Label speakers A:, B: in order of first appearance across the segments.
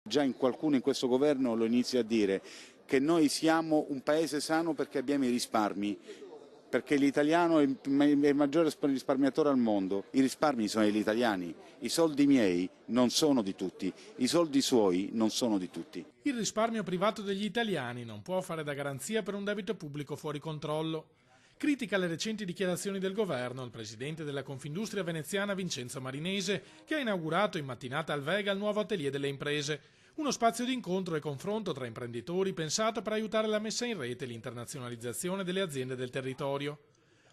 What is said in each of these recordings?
A: Già qualcuno in questo governo lo inizia a dire che noi siamo un paese sano perché abbiamo i risparmi, perché l'italiano è il maggiore risparmiatore al mondo. I risparmi sono degli italiani, i soldi miei non sono di tutti, i soldi suoi non sono di tutti.
B: Il risparmio privato degli italiani non può fare da garanzia per un debito pubblico fuori controllo. Critica le recenti dichiarazioni del governo il presidente della Confindustria veneziana Vincenzo Marinese, che ha inaugurato in mattinata al Vega il nuovo atelier delle imprese, uno spazio di incontro e confronto tra imprenditori pensato per aiutare la messa in rete e l'internazionalizzazione delle aziende del territorio.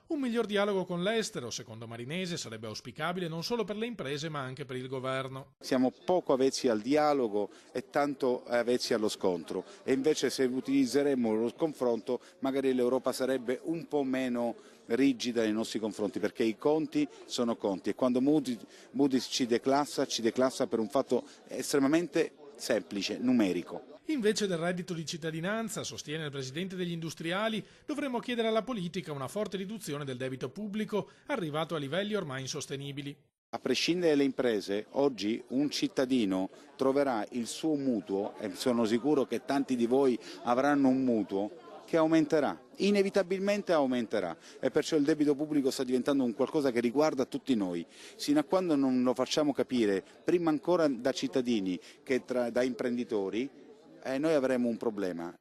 B: Un miglior dialogo con l'estero, secondo Marinese, sarebbe auspicabile non solo per le imprese ma anche per il governo.
A: Siamo poco avvezzi al dialogo e tanto avvezzi allo scontro, e invece se utilizzeremo lo confronto magari l'Europa sarebbe un po' meno rigida nei nostri confronti, perché i conti sono conti e quando Moody's ci declassa per un fatto estremamente semplice, numerico.
B: Invece del reddito di cittadinanza, sostiene il presidente degli industriali, dovremmo chiedere alla politica una forte riduzione del debito pubblico arrivato a livelli ormai insostenibili.
A: A prescindere dalle imprese, oggi un cittadino troverà il suo mutuo, e sono sicuro che tanti di voi avranno un mutuo, che aumenterà, inevitabilmente aumenterà, e perciò il debito pubblico sta diventando un qualcosa che riguarda tutti noi. Sino a quando non lo facciamo capire, prima ancora da cittadini che da imprenditori, noi avremo un problema.